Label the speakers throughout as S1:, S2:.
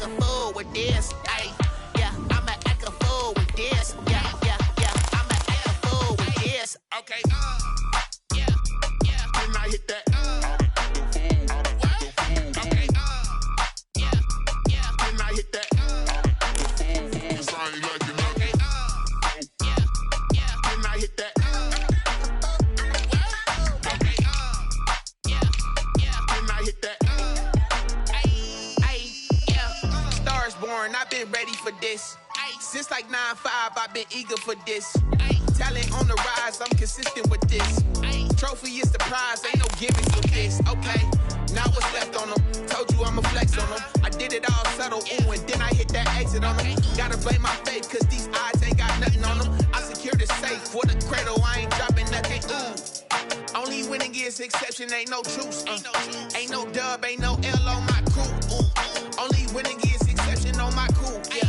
S1: a fool with this. Ay, yeah, I'ma act a fool with this. Yeah, I'ma act a fool with this. Okay, yeah, then I hit that. Okay, yeah, then I hit that. I ain't like it. Okay, yeah, then I hit that. Okay, yeah, then I hit that. Stars born, I've been ready for this. Since like 9-5, I've been eager for this. Talent on the rise, I'm consistent with this. Trophy is the prize, ain't no gimmicks with this. Okay, now what's left on them? Told you I'ma flex on them. I did it all subtle, ooh, and then I hit that exit on them. Gotta blame my faith, cause these eyes ain't got nothing on them. I secured the safe for the cradle, I ain't dropping nothing, ooh. Only winning is exception, ain't no truce. Ain't no dub, ain't no L on my crew. Only winning is exception on my crew. Yeah,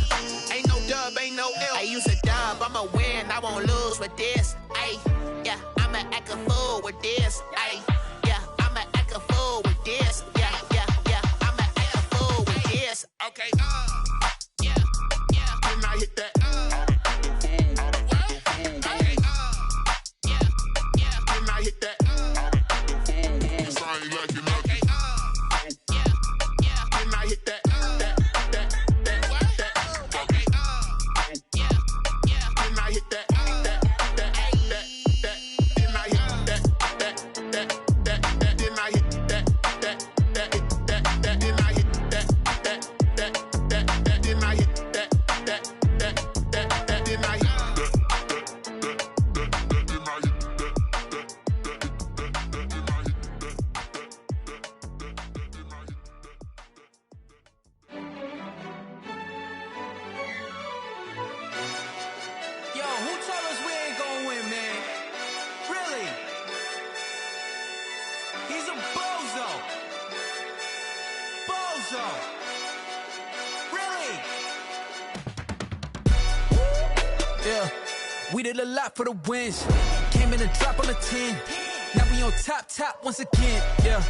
S1: ain't no dub, ain't no L. I use a dub, I'ma win, I won't lose with this. Ay, yeah, I'ma act a fool with this. Ay, yeah, I'ma act a fool with this. Yeah, I'ma act a fool with this. Okay, yeah, then I hit that. Okay, yeah, then I hit that. I ain't like it. Okay, yeah, then I hit that. Okay, yeah, then I hit that.
S2: We did a lot for the wins. Came in and drop on the 10. Now we on top once again. Yeah.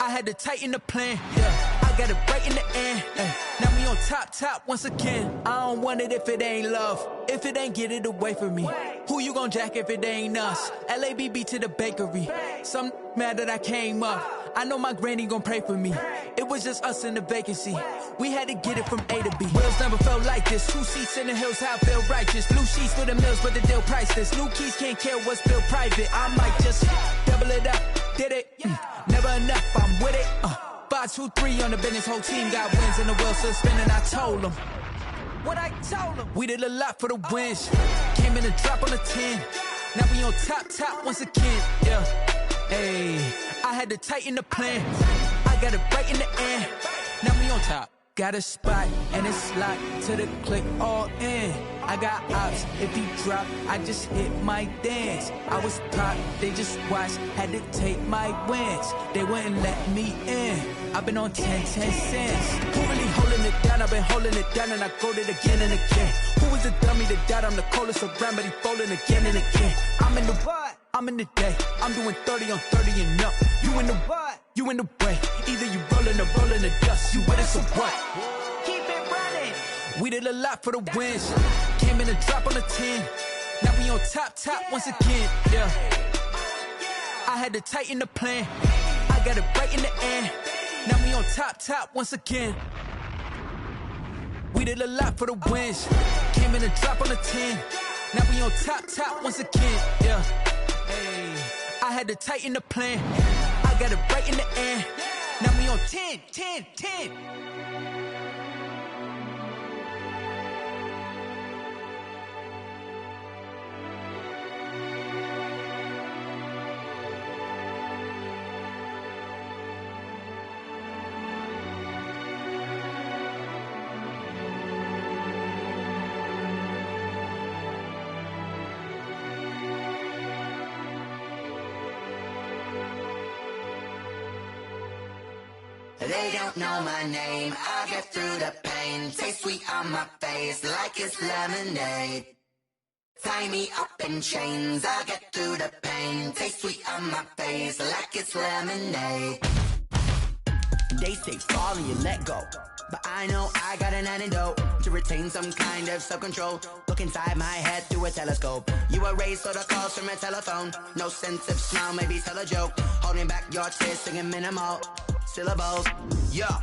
S2: I had to tighten the plan. Yeah, I got it right in the end. Now we on top once again. I don't want it if it ain't love. If it ain't, get it away from me. Who you gon' jack if it ain't us? LABB to the bakery. Some mad that I came up. I know my granny gon' pray for me. It was just us in the vacancy. We had to get it from A to B. Wheels never felt like this. 2 seats in the hills, how I feel righteous. Blue sheets for the mills, but the deal priceless. New keys can't care what's built private. I might just double it up. Did it? Never enough, I'm with it. 5, 2, 3 on the business. Whole team got wins and the wheels still spinning. I told them what I told them. We did a lot for the wins. Came in and drop on the 10. Now we on top once again. Yeah. Hey, I had to tighten the plan. I got it right in the end. Now we on top. Got a spot and it's locked to the click all in. I got ops, if he drop, I just hit my dance. I was pop, they just watched, had to take my wins. They wouldn't let me in. I've been on 10 cents. Who really holding it down? I've been holding it down and I go it again and again. Who was the dummy that doubt I'm the coldest around, but he folding again and again. I'm in the what? I'm in the day. I'm doing 30 on 30 and up. You in the what? You in the way. Either you rolling or rolling the dust. You with us or what? Keep it running. We did a lot for the wins. Came in and drop on the 10. Now we on top once again. Yeah. I had to tighten the plan. I got it right in the end. Now we on top once again. We did a lot for the wins. Came in and drop on the 10. Now we on top once again. Yeah. Hey, I had to tighten the plan. I got it right in the end. Now we on 10.
S3: They don't know my name, I get through the pain. Taste sweet on my face like it's lemonade. Tie me up in chains, I get through the pain. Taste sweet on my face like it's lemonade. They say fall and you let go, but I know I got an antidote to retain some kind of self-control. Look inside my head through a telescope. You erase all the calls from a telephone. No sense of smile, maybe tell a joke. Holding back your tears, singing minimal syllables. Yeah.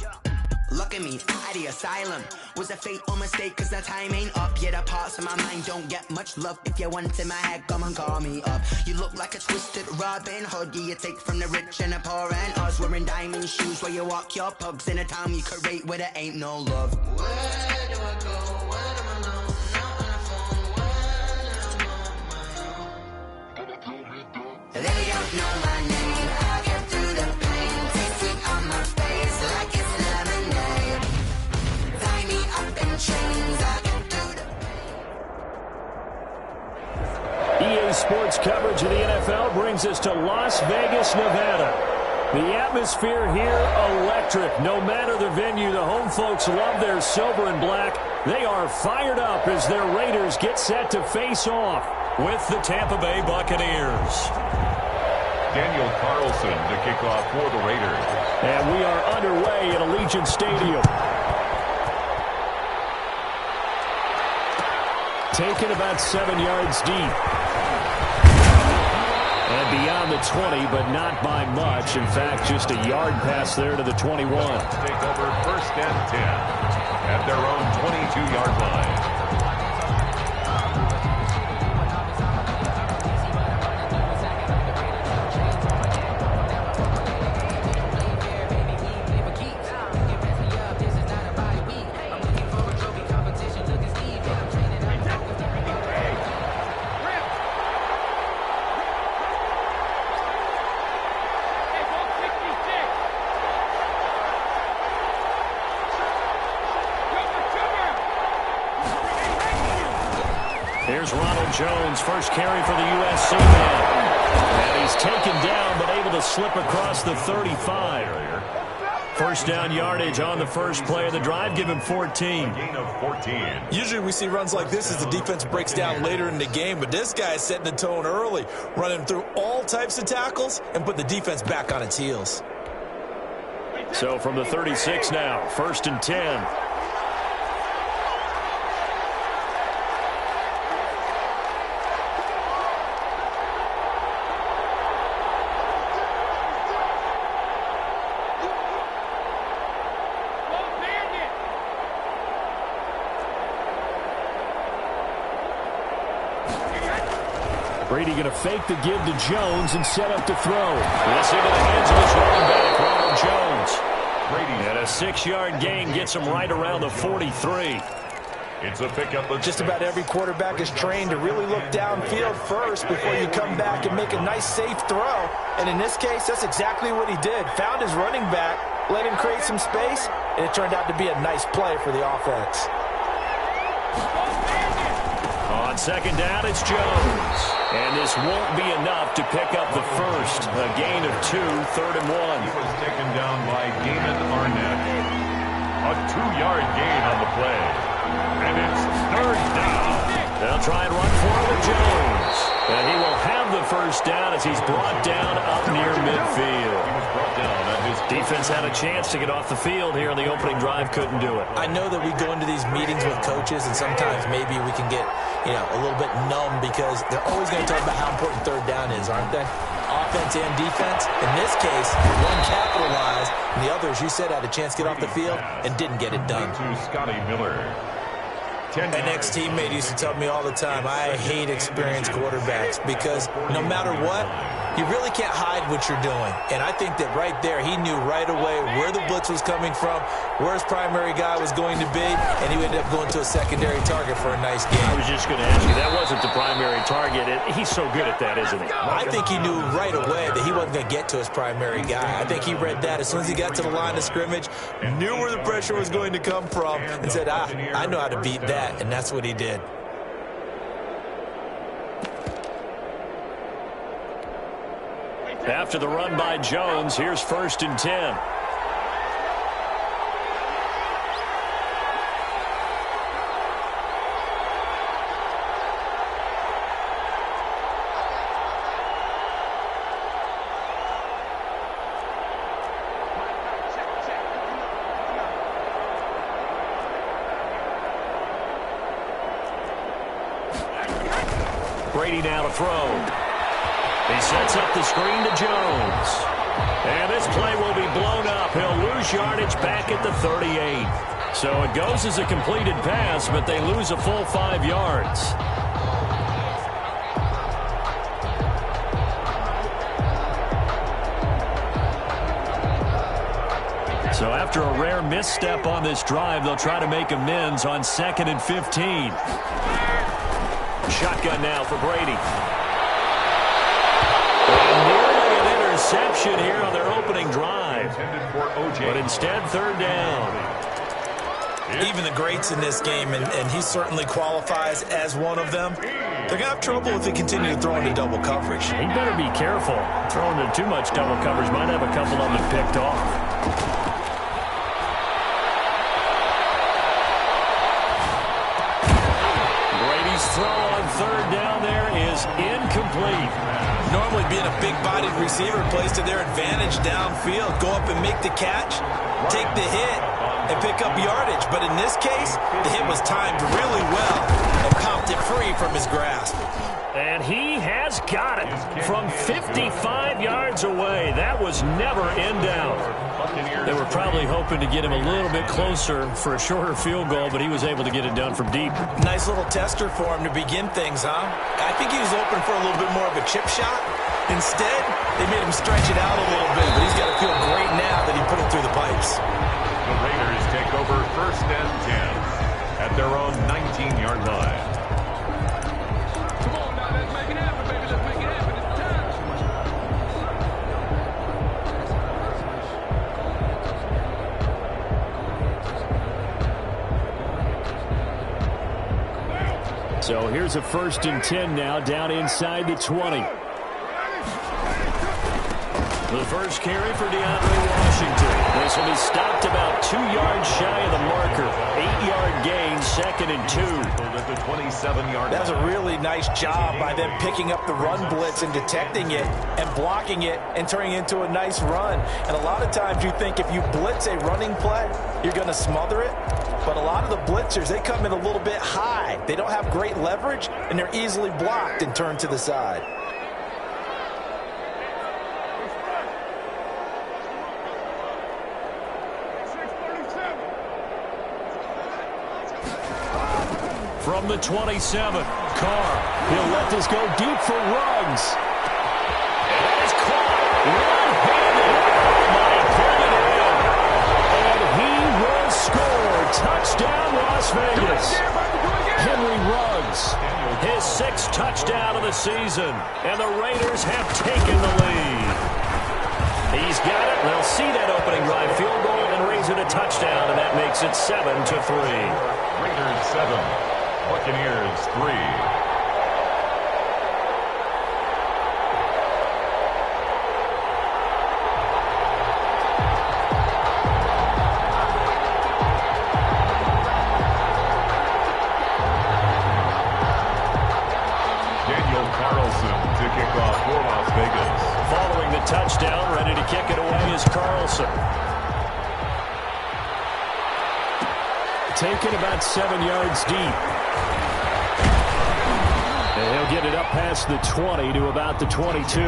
S3: Look at me, out of the asylum. Was a fate or mistake, cause the time ain't up. Yeah, the parts of my mind don't get much love. If you want in my head, come and call me up. You look like a twisted Robin Hood. Yeah, you take from the rich and the poor and us. Wearing diamond shoes where you walk your pugs. In a town you create where there ain't no love. Where do I go? When I'm alone? Not on the phone when I'm on my own. They don't know my name. I get through the pain. Taste sweet on my face like it's lemonade. Tie me up in chains. I get through the
S4: EA Sports coverage of the NFL brings us to Las Vegas, Nevada. The atmosphere here, electric. No matter the venue, the home folks love their silver and black. They are fired up as their Raiders get set to face off with the Tampa Bay Buccaneers.
S5: Daniel Carlson to kick off for the Raiders.
S4: And we are underway at Allegiant Stadium. Taken about 7 yards deep. And beyond the 20, but not by much. In fact, just a yard pass there to the 21.
S5: Take over 1st and 10 at their own 22-yard line.
S4: Here's Ronald Jones, first carry for the USC man. And he's taken down, but able to slip across the 35. First down yardage on the first play of the drive. Give him 14.
S5: Gain of 14.
S6: Usually we see runs like this as the defense breaks down later in the game, but this guy is setting the tone early, running through all types of tackles and put the defense back on its heels.
S4: So from the 36 now, 1st and 10. Brady going to fake the give to Jones and set up to throw. This into the hands of his running back, Ronald Jones. Brady and a 6-yard gain gets him right around the 43.
S5: It's a pickup.
S6: Just about every quarterback is trained to really look downfield first before you come back and make a nice, safe throw. And in this case, that's exactly what he did. Found his running back, let him create some space, and it turned out to be a nice play for the offense.
S4: On second down, it's Jones. And this won't be enough to pick up the first. A gain of 2, 3rd and 1.
S5: He was taken down by Damon Arnett. A 2-yard gain on the play. And it's 3rd down.
S4: They'll try and run for it with Jones. And he will have the first down as he's brought down up near midfield.
S5: He was brought down at his
S4: defense had a chance to get off the field here in the opening drive, couldn't do it.
S6: I know that we go into these meetings with coaches, and sometimes maybe we can get, a little bit numb because they're always going to talk about how important 3rd down is, aren't they? Offense and defense. In this case, one capitalized, and the other, as you said, had a chance to get off the field and didn't get it done.
S5: To Scotty Miller.
S6: An ex-teammate used to tell me all the time, I hate experienced quarterbacks because no matter what, you really can't hide what you're doing. And I think that right there, he knew right away where the blitz was coming from, where his primary guy was going to be, and he ended up going to a secondary target for a nice game.
S4: I was just going to ask you, that wasn't the primary target. He's so good at that, isn't he?
S6: I think he knew right away that he wasn't going to get to his primary guy. I think he read that as soon as he got to the line of scrimmage, knew where the pressure was going to come from, and said, I know how to beat that, and that's what he did.
S4: After the run by Jones, here's 1st and 10. Brady now to throw. He sets up the screen to Jones. And this play will be blown up. He'll lose yardage back at the 38. So it goes as a completed pass, but they lose a full 5 yards. So after a rare misstep on this drive, they'll try to make amends on 2nd and 15. Shotgun now for Brady. And nearly an interception here on their opening drive. But instead, 3rd down.
S6: Even the greats in this game, and he certainly qualifies as one of them, they're going to have trouble if they continue to throw into double coverage.
S4: He better be careful. Throwing into too much double coverage might have a couple of them picked off. Throw on 3rd down there is incomplete.
S6: Normally being a big-bodied receiver plays to their advantage downfield. Go up and make the catch, take the hit, and pick up yardage. But in this case, the hit was timed really well and popped it free from his grasp.
S4: And he has got it from 55 yards away. That was never in doubt. They were probably hoping to get him a little bit closer for a shorter field goal, but he was able to get it done from deep.
S6: Nice little tester for him to begin things, huh? I think he was open for a little bit more of a chip shot. Instead, they made him stretch it out a little bit, but he's got to feel great now that he put it through the pipes.
S5: The Raiders take over 1st and 10 at their own 19-yard line.
S4: So here's a 1st and 10 now, down inside the 20. The first carry for DeAndre Washington. This will be stopped about 2 yards shy of the marker. 8-yard gain, 2nd and 2.
S5: At the 27-yard line.
S6: That was a really nice job by them picking up the run blitz and detecting it and blocking it and turning it into a nice run. And a lot of times you think if you blitz a running play, you're going to smother it. But a lot of the blitzers, they come in a little bit high. They don't have great leverage, and they're easily blocked and turned to the side.
S4: From the 27, Carr. He'll let this go deep for Ruggs. And it's caught one-handed by Penn. And he will score. Touchdown, Las Vegas. Henry Ruggs, his 6th touchdown of the season. And the Raiders have taken the lead. He's got it. They'll see that opening drive field goal and raise it a touchdown, and that makes it 7-3.
S5: Raiders 7. Buccaneers 3. Daniel Carlson to kick off for Las Vegas.
S4: Following the touchdown, ready to kick it away is Carlson. Taken about 7 yards deep. And he'll get it up past the 20 to about the 22.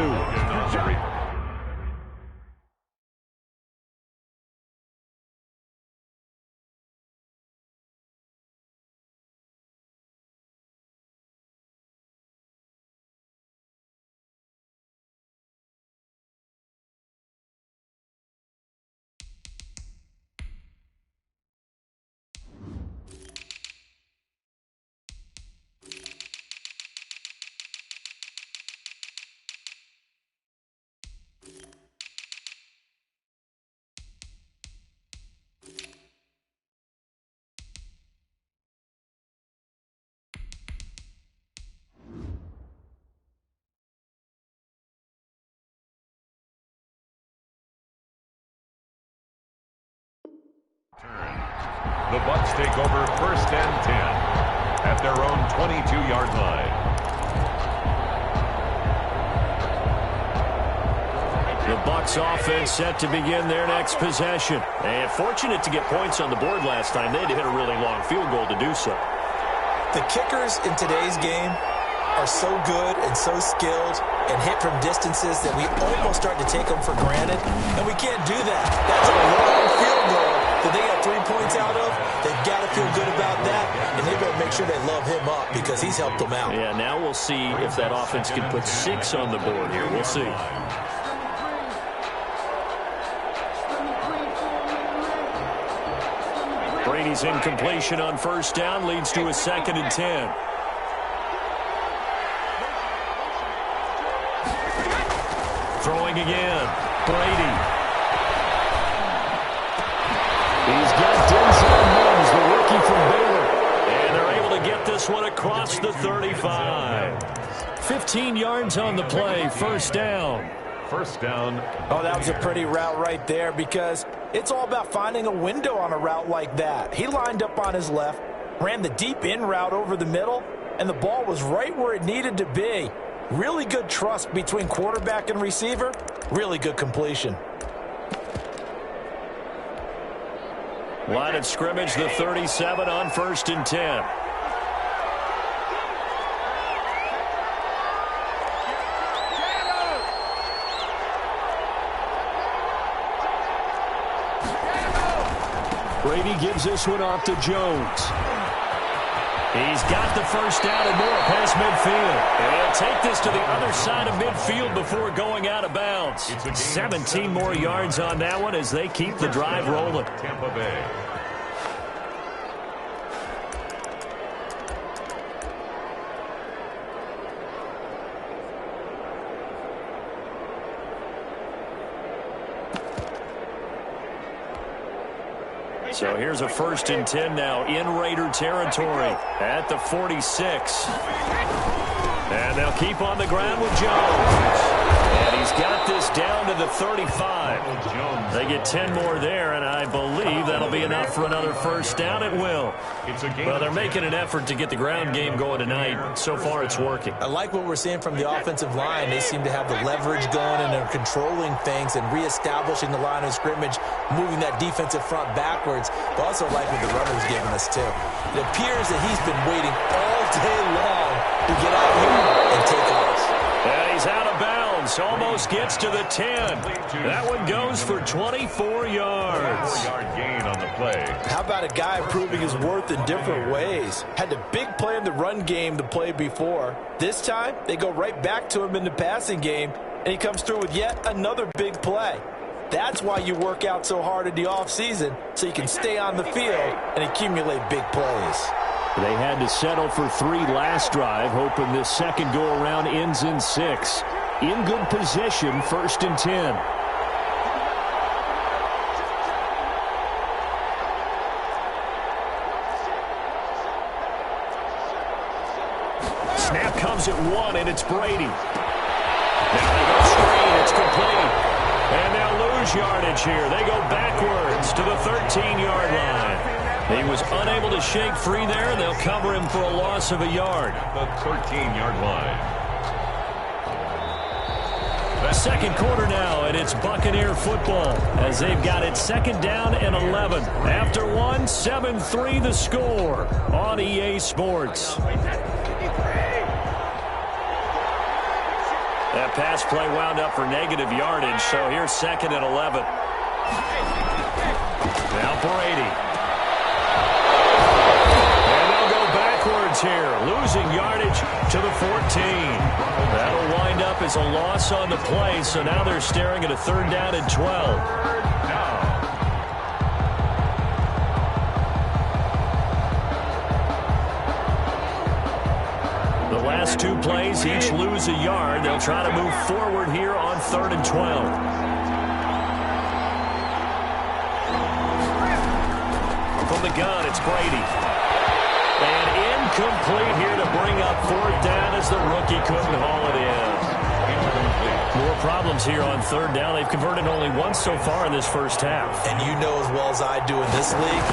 S5: The Bucs take over 1st and 10 at their own 22-yard line.
S4: The Bucs offense set to begin their next possession. And fortunate to get points on the board last time. They had to hit a really long field goal to do so.
S6: The kickers in today's game are so good and so skilled and hit from distances that we almost start to take them for granted, and we can't do that. That's a long field goal that they got 3 points out of. They've got to feel good about that, and they better make sure they love him up because he's helped them out.
S4: Yeah, now we'll see if that offense can put 6 on the board here. We'll see. Brady's incompletion on first down leads to a 2nd and 10. Throwing again. Brady. He's got Denzel Mims, the rookie from Baylor. And they're able to get this one across the 35. 15 yards on the play. First down.
S5: First down.
S6: Oh, that was a pretty route right there because it's all about finding a window on a route like that. He lined up on his left, ran the deep in route over the middle, and the ball was right where it needed to be. Really good trust between quarterback and receiver. Really good completion.
S4: Line of scrimmage, the 37 on 1st and 10. Brady gives this one off to Jones. He's got the first down and more past midfield. And take this to the other side of midfield before going out of bounds. 17 more yards on that one as they keep the drive rolling.
S5: Tampa Bay.
S4: So here's a 1st and 10 now in Raider territory at the 46. And they'll keep on the ground with Jones. And he's got this down to the 35. They get 10 more there, and I believe that'll be enough for another first down. It will. Well, they're making an effort to get the ground game going tonight. So far, it's working.
S6: I like what we're seeing from the offensive line. They seem to have the leverage going, and they're controlling things and reestablishing the line of scrimmage, moving that defensive front backwards. But also like what the runner's giving us, too. It appears that he's been waiting all day long to get out here and take off.
S4: And he's out of bounds. Almost gets to the 10. That one goes for 24 yards.
S5: 4-yard gain on the play.
S6: How about a guy proving his worth in different ways? Had a big play in the run game the play before. This time, they go right back to him in the passing game, and he comes through with yet another big play. That's why you work out so hard in the offseason, so you can stay on the field and accumulate big plays.
S4: They had to settle for 3 last drive, hoping this second go-around ends in 6. In good position, 1st and 10. Snap comes at 1, and it's Brady. Now they go straight. It's complete. And they'll lose yardage here. They go backwards to the 13-yard line. He was unable to shake free there. They'll cover him for a loss of a yard.
S5: The 13-yard line.
S4: Second quarter now, and it's Buccaneer football as they've got it 2nd down and 11. After 1, 7-3 the score on EA Sports. That pass play wound up for negative yardage, so here's 2nd and 11. Now Brady. Backwards here, losing yardage to the 14. That'll wind up as a loss on the play, so now they're staring at a 3rd down and 12. The last 2 plays each lose a yard. They'll try to move forward here on 3rd and 12. From the gun, it's Brady. And incomplete here to bring up 4th down as the rookie couldn't haul it in. More problems here on 3rd down. They've converted only once so far in this first half.
S6: And you know as well as I do in this league,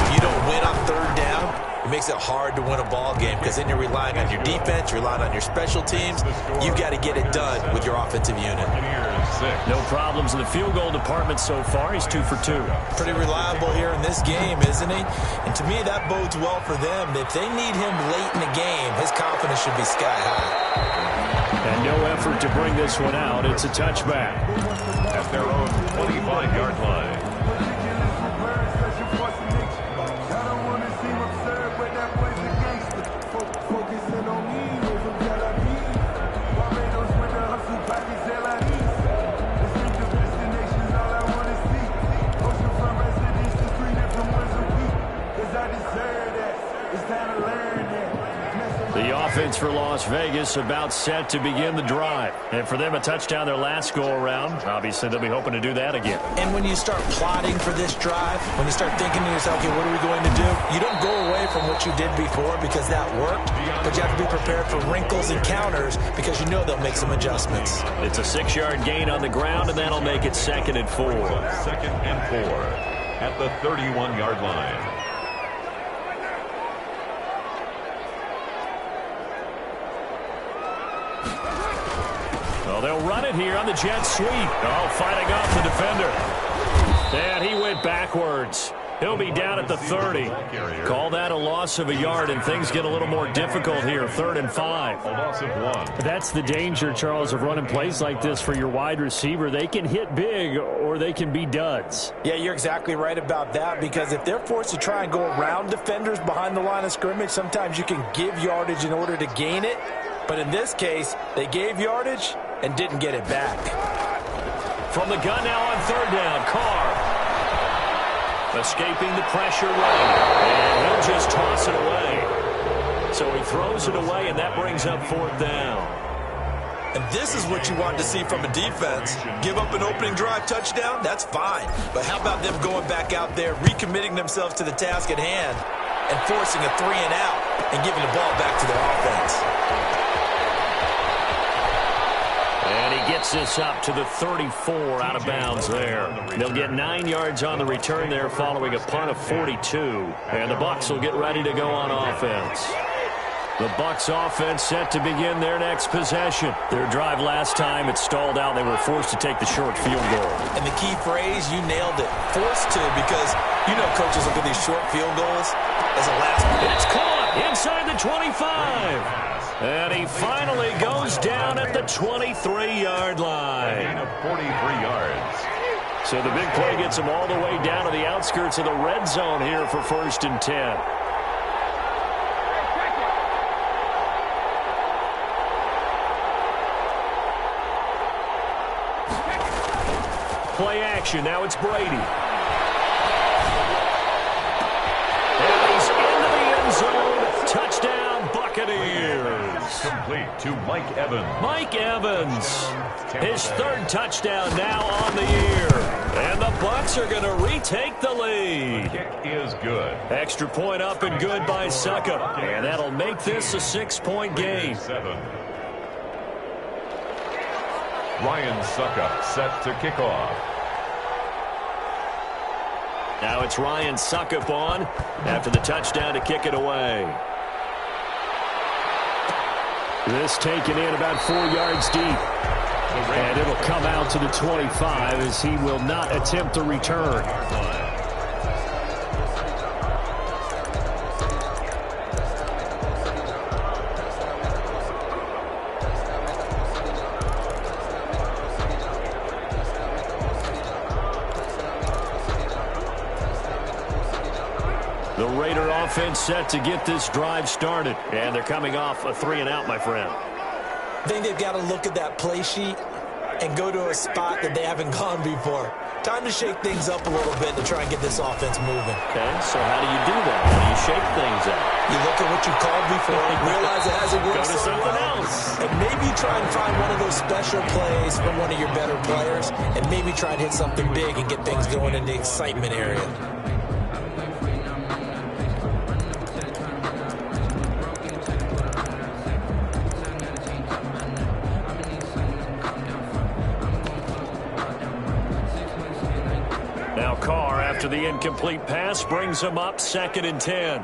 S6: if you don't win on 3rd down, it makes it hard to win a ball game because then you're relying on your defense, you're relying on your special teams. You've got to get it done with your offensive unit.
S4: No problems in the field goal department so far. He's 2 for 2.
S6: Pretty reliable here in this game, isn't he? And to me, that bodes well for them. If they need him late in the game, his confidence should be sky high.
S4: And no effort to bring this one out. It's a touchback.
S5: At their own 25-yard line.
S4: The offense for Las Vegas about set to begin the drive. And for them, a touchdown their last go-around. Obviously, they'll be hoping to do that again.
S6: And when you start plotting for this drive, when you start thinking to yourself, okay, what are we going to do? You don't go away from what you did before because that worked, but you have to be prepared for wrinkles and counters because you know they'll make some adjustments.
S4: It's a 6-yard gain on the ground, and that'll make it 2nd and 4.
S5: 2nd and 4 at the 31-yard line.
S4: Well, they'll run it here on the jet sweep. Oh, fighting off the defender. And he went backwards. He'll be down at the 30. Call that a loss of a yard, and things get a little more difficult here. 3rd and 5.
S5: A loss of 1.
S4: That's the danger, Charles, of running plays like this for your wide receiver. They can hit big, or they can be duds.
S6: Yeah, you're exactly right about that, because if they're forced to try and go around defenders behind the line of scrimmage, sometimes you can give yardage in order to gain it. But in this case, they gave yardage and didn't get it back.
S4: From the gun now on 3rd down, Carr. Escaping the pressure lane, and he'll just toss it away. So he throws it away, and that brings up 4th down.
S6: And this is what you want to see from a defense. Give up an opening drive touchdown, that's fine. But how about them going back out there, recommitting themselves to the task at hand, and forcing a 3-and-out, and giving the ball back to their offense.
S4: And he gets this up to the 34 out of bounds there. They'll get 9 yards on the return there following a punt of 42. And the Bucs will get ready to go on offense. The Bucs offense set to begin their next possession. Their drive last time, it stalled out. They were forced to take the short field goal.
S6: And the key phrase, you nailed it. Forced to, because you know coaches look at these short field goals as a last minute.
S4: It's caught inside the 25. And he finally goes down at the 23-yard line.
S5: Gain of 43 yards.
S4: So the big play gets him all the way down to the outskirts of the red zone here for 1st and 10. Play action. Now it's Brady. And he's into the end zone. Touchdown, Buccaneers.
S5: Complete to Mike Evans.
S4: Mike Evans. His 3rd touchdown now on the year. And the Bucs are going to retake the lead.
S5: Kick is good.
S4: Extra point up and good by Suckup. And that'll make this a 6-point game.
S5: 7. Ryan Suckup set to kick off.
S4: Now it's Ryan Suckup on after the touchdown to kick it away. This taken in about 4 yards deep. And it'll come out to the 25 as he will not attempt a return. The Raider offense set to get this drive started. And they're coming off a 3-and-out, my friend.
S6: I think they've got to look at that play sheet and go to a spot that they haven't gone before. Time to shake things up a little bit to try and get this offense moving.
S4: Okay, so how do you do that? How do you shake things up?
S6: You look at what you called before, realize it hasn't worked
S4: Go to
S6: so
S4: something
S6: well,
S4: else.
S6: and maybe try and find one of those special plays from one of your better players, and maybe try and hit something big and get things going in the excitement area.
S4: Now Carr, after the incomplete pass, brings him up 2nd and 10.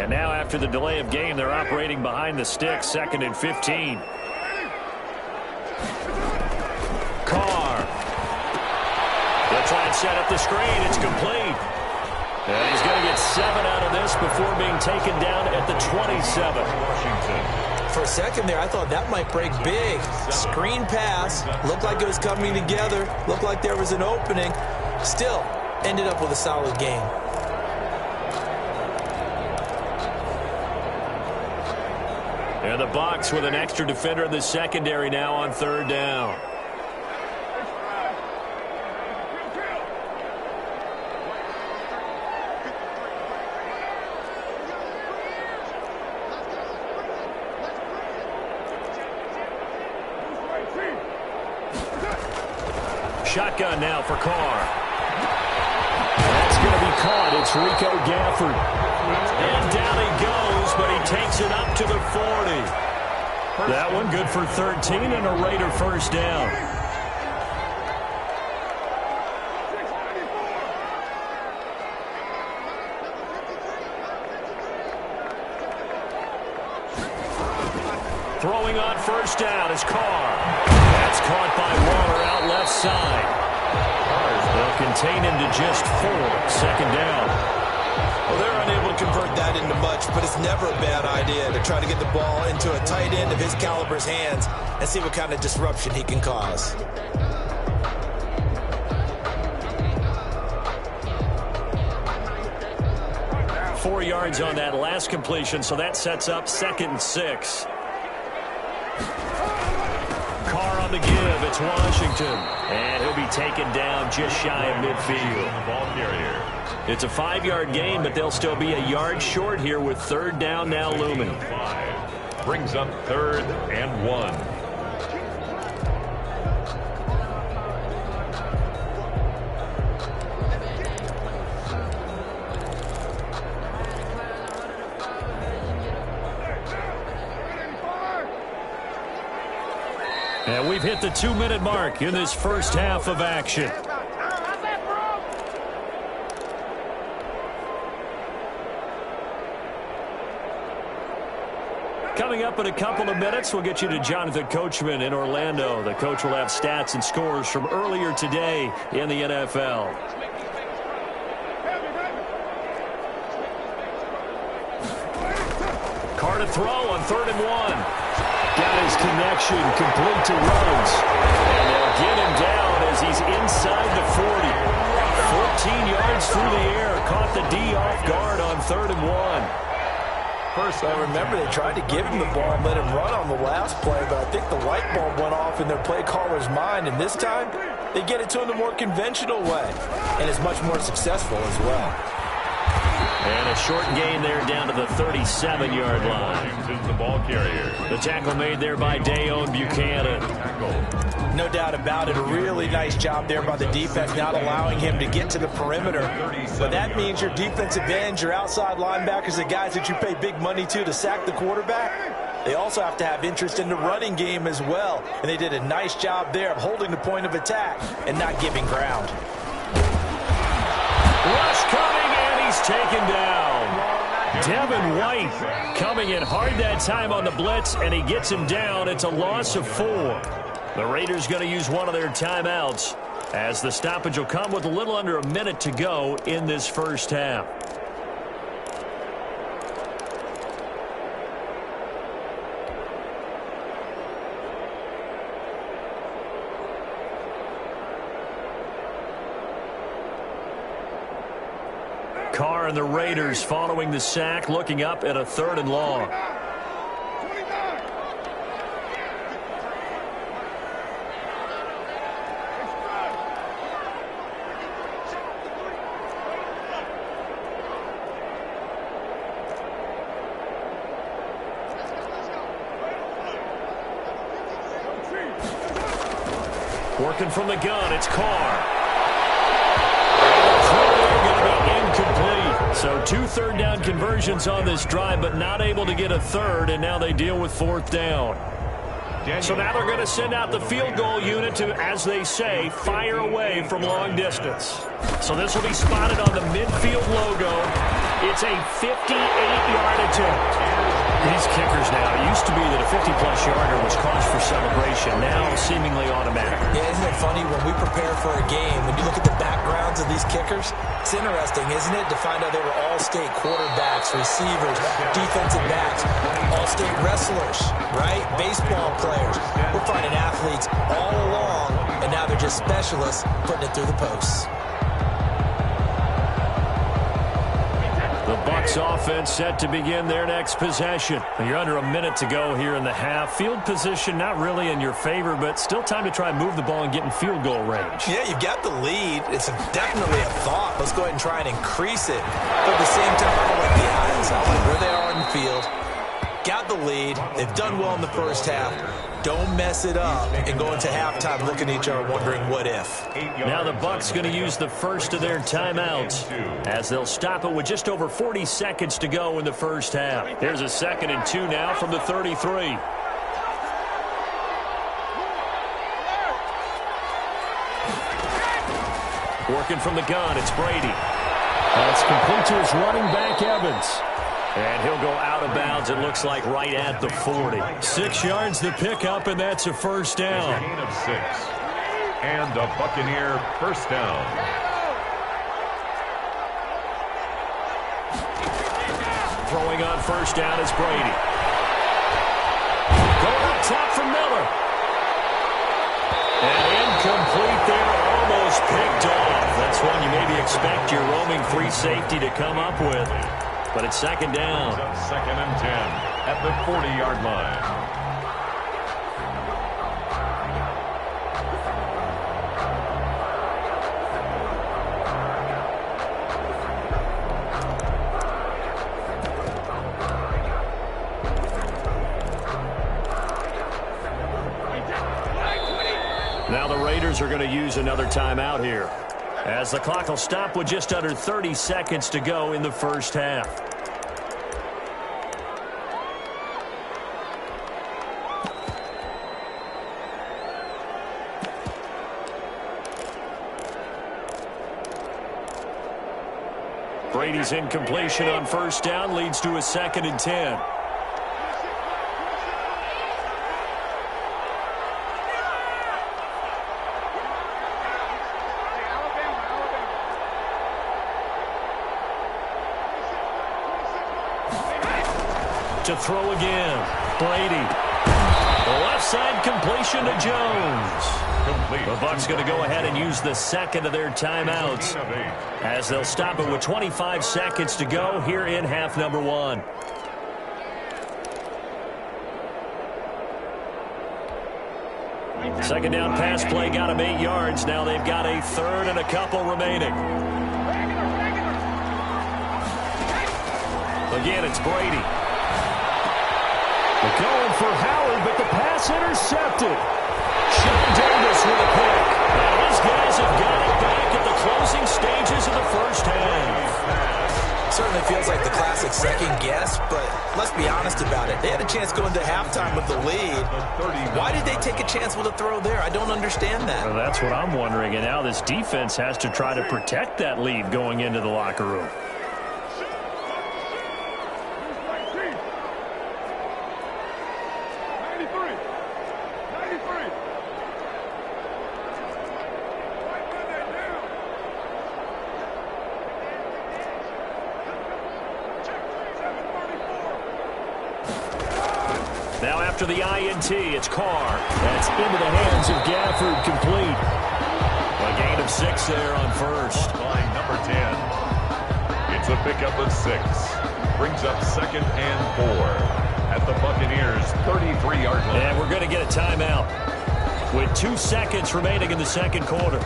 S4: And now after the delay of game, they're operating behind the sticks, 2nd and 15. Carr. They'll try and set up the screen. It's complete. And he's going to get 7 out of this before being taken down at the 27.
S5: Washington.
S6: For a second there, I thought that might break big. Screen pass. Looked like it was coming together. Looked like there was an opening. Still, ended up with a solid game.
S4: And the Bucs with an extra defender in the secondary now on 3rd down. Shotgun now for Carr. That's going to be caught. It's Rico Gafford. And down he goes, but he takes it up to the 40. That one good for 13 and a Raider first down. Throwing on first down is Carr. That's caught by Waller out left side. They'll contain him to just 4. 2nd down.
S6: Well, they're unable to convert that into much, but it's never a bad idea to try to get the ball into a tight end of his caliber's hands and see what kind of disruption he can cause.
S4: Four yards on that last completion, so that sets up 2nd and 6. Carr on the give. It's Washington. And he'll be taken down just shy of midfield.
S5: The ball carrier.
S4: It's a 5-yard gain, but they'll still be a yard short here with 3rd down now looming.
S5: 5 brings up 3rd and 1.
S4: And we've hit the 2-minute mark in this first half of action. Coming up in a couple of minutes, we'll get you to Jonathan Coachman in Orlando. The coach will have stats and scores from earlier today in the NFL. Carr to throw on 3rd and 1. Got his connection complete to Rhodes. And they'll get him down as he's inside the 40. 14 yards through the air. Caught the D off guard on 3rd and 1.
S6: First, I remember they tried to give him the ball and let him run on the last play, but I think the light bulb went off in their play caller's mind, and this time they get it to him the more conventional way, and it's much more successful as well.
S4: And a short gain there down to the 37-yard line.
S5: Is the ball carrier.
S4: The tackle made there by Dayon Buchanan.
S6: No doubt about it. A really nice job there by the defense, not allowing him to get to the perimeter. But that means your defensive ends, your outside linebackers, the guys that you pay big money to sack the quarterback, they also have to have interest in the running game as well. And they did a nice job there of holding the point of attack and not giving ground.
S4: Rush coming, and he's taken down. Devin White coming in hard that time on the blitz, and he gets him down. It's a loss of 4. The Raiders going to use one of their timeouts as the stoppage will come with a little under a minute to go in this first half. Carr and the Raiders following the sack, looking up at a 3rd and long. Working from the gun, it's Carr. Incomplete. So 2 third down conversions on this drive, but not able to get a 3rd, and now they deal with 4th down. So now they're going to send out the field goal unit to, as they say, fire away from long distance. So this will be spotted on the midfield logo. It's It's a 58-yard attempt. These kickers now, it used to be that a 50-plus yarder was cause for celebration. Now seemingly automatic.
S6: Yeah, isn't it funny when we prepare for a game, when you look at the backgrounds of these kickers, it's interesting, isn't it, to find out they were all-state quarterbacks, receivers, defensive backs, all-state wrestlers, right? Baseball players. We're finding athletes all along, and now they're just specialists putting it through the posts.
S4: The Bucs offense set to begin their next possession. You're under a minute to go here in the half. Field position not really in your favor, but still time to try and move the ball and get in field goal range.
S6: Yeah, you've got the lead. It's definitely a thought. Let's go ahead and try and increase it. But at the same time, I don't like the odds. I like where they are on the field. Got the lead. They've done well in the first half. Don't mess it up and go into halftime looking at each other wondering what if.
S4: Now the Bucs going to use the first of their timeouts as they'll stop it with just over 40 seconds to go in the first half. Here's a 2nd and 2 now from the 33. Working from the gun, it's Brady. That's complete to his running back, Evans. And he'll go out of bounds, it looks like, right at the 40. 6 yards to pick up, and that's a first down.
S5: A gain of 6. And a Buccaneer first down.
S4: Throwing on first down is Brady. Going up top for Miller. And incomplete there, almost picked off. That's one you maybe expect your roaming free safety to come up with. But it's 2nd down.
S5: 2nd and 10 at the 40-yard line.
S4: Now the Raiders are going to use another timeout here, as the clock will stop with just under 30 seconds to go in the first half. Brady's incompletion on first down leads to a 2nd and 10. To throw again, Brady. The left side completion to Jones. The Bucs going to go ahead and use the 2nd of their timeouts, as they'll stop it with 25 seconds to go here in half number 1. Second down pass play got him 8 yards. Now they've got a 3rd and a couple remaining. Again, it's Brady. They're going for Howard, but the pass intercepted. Sean Davis with a pick. And his guys have got it back at the closing stages of the first half.
S6: Certainly feels like the classic second guess, but let's be honest about it. They had a chance going to halftime with the lead. Why did they take a chance with a throw there? I don't understand that.
S4: Well, that's what I'm wondering, and now this defense has to try to protect that lead going into the locker room. Now after the INT, it's Carr. That's into the hands of Gafford, complete. A gain of 6 there on first.
S5: By number 10. It's a pickup of 6. Brings up 2nd and 4 at the Buccaneers' 33-yard line.
S4: And we're going to get a timeout with 2 seconds remaining in the second quarter.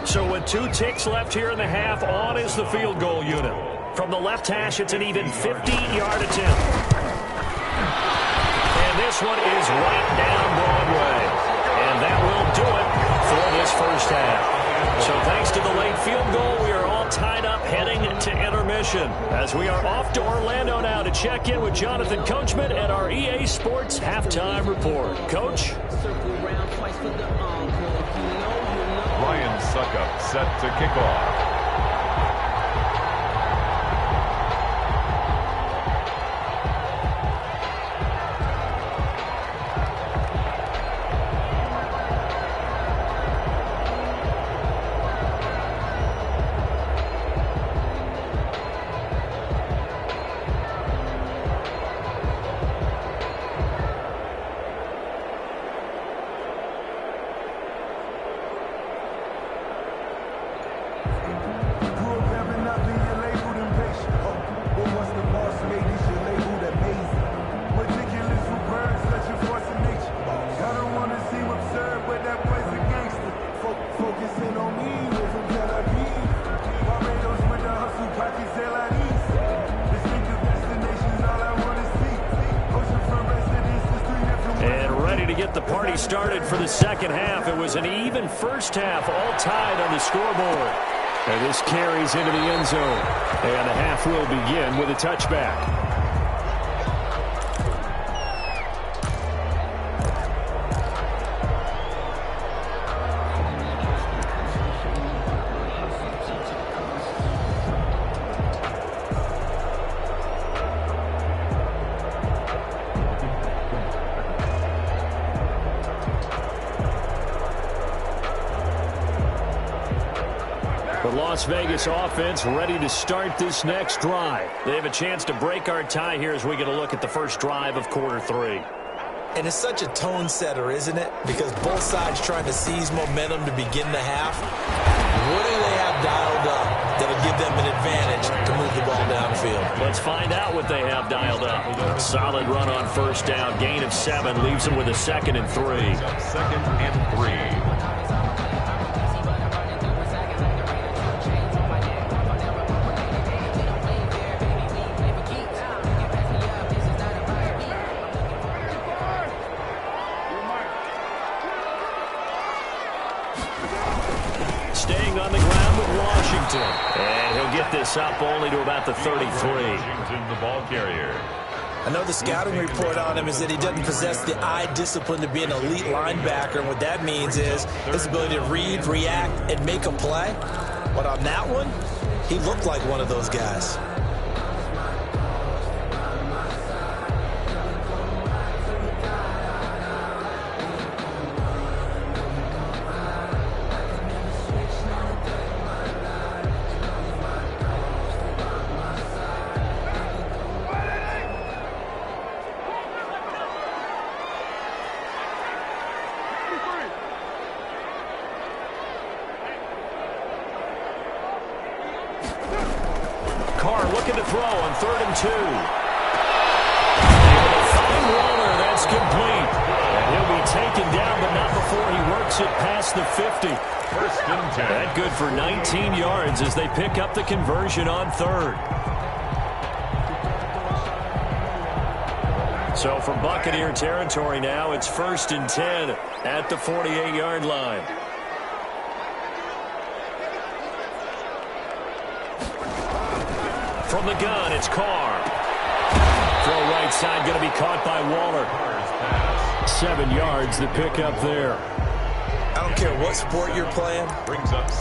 S4: So with 2 ticks left here in the half, on is the field goal unit. From the left hash, it's an even 50-yard attempt. And this one is right down Broadway. And that will do it for this first half. So thanks to the late field goal, we are all tied up heading to intermission, as we are off to Orlando now to check in with Jonathan Coachman at our EA Sports Halftime Report. Coach?
S5: Ryan Suckup set to kick off.
S4: get the party started for the second half. It was an even first half, all tied on the scoreboard. And this carries into the end zone. And the half will begin with a touchback. The Las Vegas offense ready to start this next drive. They have a chance to break our tie here as we get a look at the first drive of quarter 3.
S6: And it's such a tone setter, isn't it? Because both sides trying to seize momentum to begin the half. What do they have dialed up that'll give them an advantage to move the ball downfield?
S4: Let's find out what they have dialed up. Solid run on first down. Gain of 7 leaves them with a 2nd and 3.
S5: 2nd and 3.
S4: Staying on the ground with Washington. And he'll get this up only to about the 33.
S5: Washington, the ball carrier.
S6: I know the scouting report on him is that he doesn't possess the eye discipline to be an elite linebacker. And what that means is his ability to read, react, and make a play. But on that one, he looked like one of those guys.
S4: Looking to throw on 3rd and 2. Able to find Waller. That's complete. And he'll be taken down, but not before he works it past the 50.
S5: 1st and 10.
S4: That good for 19 yards as they pick up the conversion on 3rd. So from Buccaneer territory now, it's 1st and 10 at the 48-yard line. From the gun, it's Carr. Throw right side, going to be caught by Waller. 7 yards, the pickup there.
S6: I don't care what sport you're playing.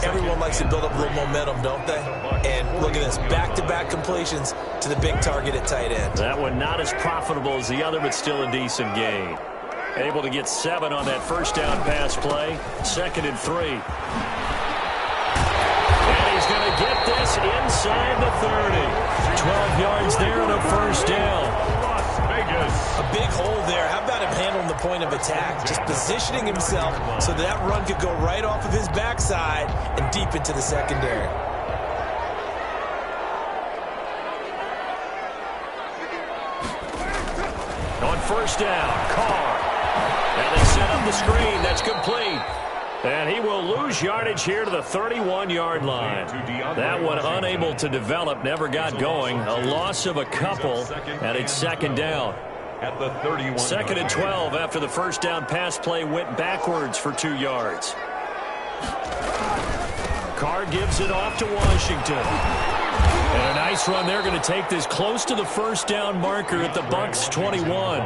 S6: Everyone likes to build up a little momentum, don't they? And look at this, back-to-back completions to the big target at tight end.
S4: That one not as profitable as the other, but still a decent gain. Able to get 7 on that first down pass play. 2nd and 3. He's going to get this inside the 30. 12 yards there and a first down.
S5: Las Vegas.
S6: A big hole there. How about him handling the point of attack? Just positioning himself so that run could go right off of his backside and deep into the secondary.
S4: On first down, Carr. And they set up the screen. That's complete. And he will lose yardage here to the 31-yard line. That one unable to develop, never got going. A loss of a couple, and it's 2nd down.
S5: At the 31.
S4: 2nd and 12 after the first down pass play went backwards for 2 yards. Carr gives it off to Washington. And a nice run. They're going to take this close to the first down marker at the Bucs 21.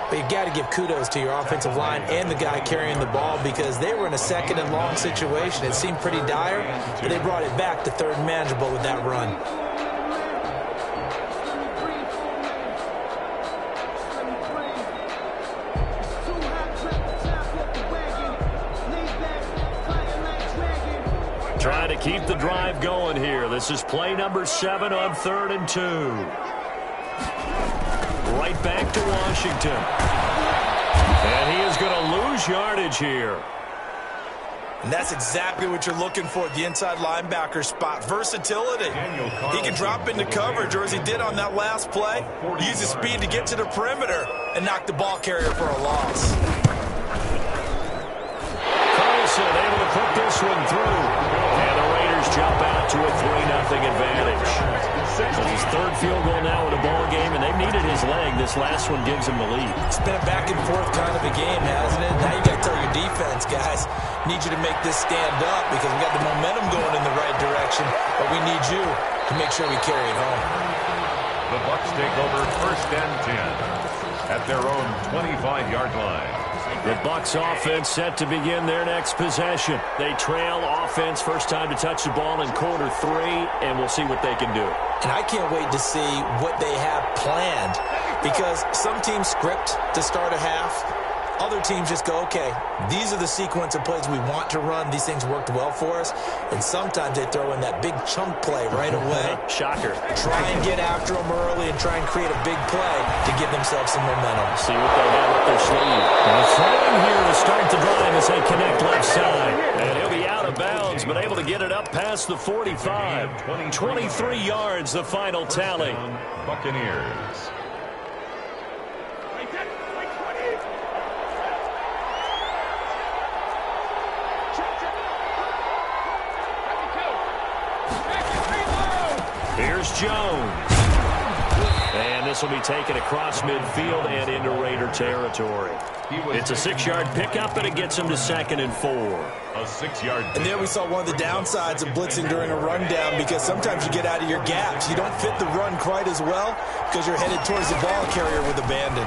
S6: But you've got to give kudos to your offensive line and the guy carrying the ball because they were in a 2nd and long situation. It seemed pretty dire, but they brought it back to 3rd and manageable with that run.
S4: Trying to keep the drive going here. This is play number 7 on 3rd and 2. Right back to Washington. And he is going to lose yardage here.
S6: And that's exactly what you're looking for at the inside linebacker spot. Versatility. He can drop into coverage, or as he did on that last play, use his speed to get to the perimeter and knock the ball carrier for a loss.
S4: Carlson able to put this one through. And the Raiders jump out to a 3-0 advantage. So his third field goal now in the ball game, and they've needed his leg. This last one gives him the lead.
S6: It's been a back-and-forth kind of a game, hasn't it? Now you got to tell your defense, guys, need you to make this stand up because we got the momentum going in the right direction, but we need you to make sure we carry it home.
S5: The Bucs take over 1st and 10 at their own 25-yard line.
S4: The Bucs offense set to begin their next possession. They trail offense, first time to touch the ball in quarter 3, and we'll see what they can do.
S6: And I can't wait to see what they have planned because some teams script to start a half. Other teams just go, okay, these are the sequence of plays we want to run. These things worked well for us. And sometimes they throw in that big chunk play right away.
S4: Shocker.
S6: Try and get after them early and try and create a big play to give themselves some momentum.
S4: See what they have up their sleeve. And the throwing here to start the drive as they connect left side. And he'll be out of bounds, but able to get it up past the 45. 23 yards, the final tally.
S5: Buccaneers.
S4: Here's Jones. And this will be taken across midfield and into Raider territory. It's a 6-yard pickup, and it gets him to 2nd and 4.
S5: A 6-yard pickup.
S6: And there we saw one of the downsides of blitzing during a rundown because sometimes you get out of your gaps. You don't fit the run quite as well because you're headed towards the ball carrier with abandon.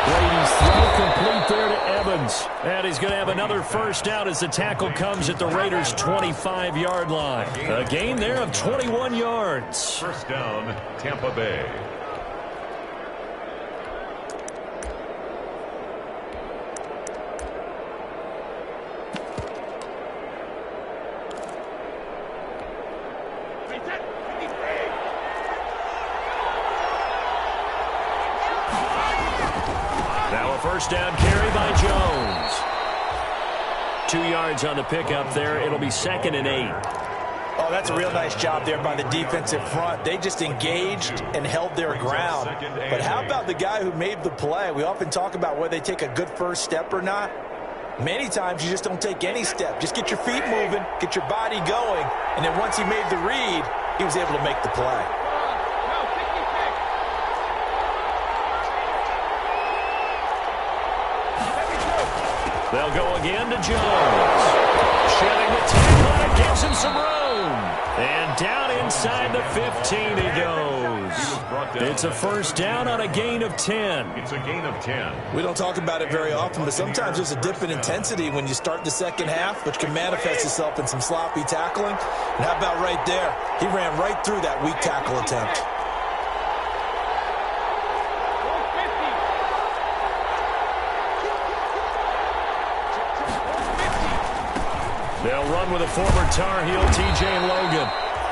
S4: Brady's throw complete there to Evans. And he's going to have another first down as the tackle comes at the Raiders' 25-yard line. A gain there of 21 yards.
S5: First down, Tampa Bay.
S4: First down carry by Jones. 2 yards on the pickup there. It'll be 2nd and 8.
S6: Oh, that's a real nice job there by the defensive front. They just engaged and held their ground. But how about the guy who made the play? We often talk about whether they take a good first step or not. Many times you just don't take any step. Just get your feet moving, get your body going, and then once he made the read, he was able to make the play.
S4: They'll go again to Jones. Shedding the tackle, and gives him some room. And down inside the 15 he goes. It's a first down on a gain of 10.
S5: It's a gain of 10.
S6: We don't talk about it very often, but sometimes there's a dip in intensity when you start the second half, which can manifest itself in some sloppy tackling. And how about right there? He ran right through that weak tackle attempt.
S4: They'll run with a former Tar Heel, T.J. Logan.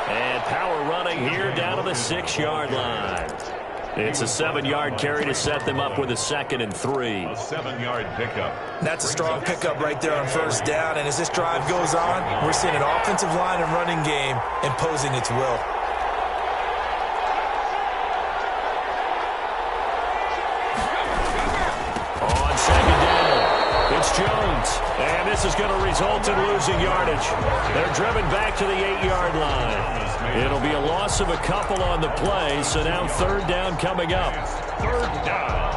S4: And power running here down to the 6-yard line. It's a 7-yard carry to set them up with a 2nd and 3.
S5: A 7-yard pickup.
S6: That's a strong pickup right there on first down. And as this drive goes on, we're seeing an offensive line and running game imposing its will.
S4: On 2nd down, it's Jones. And this is going to result in losing yardage. They're driven back to the 8-yard line. It'll be a loss of a couple on the play, so now 3rd down coming up.
S5: 3rd down.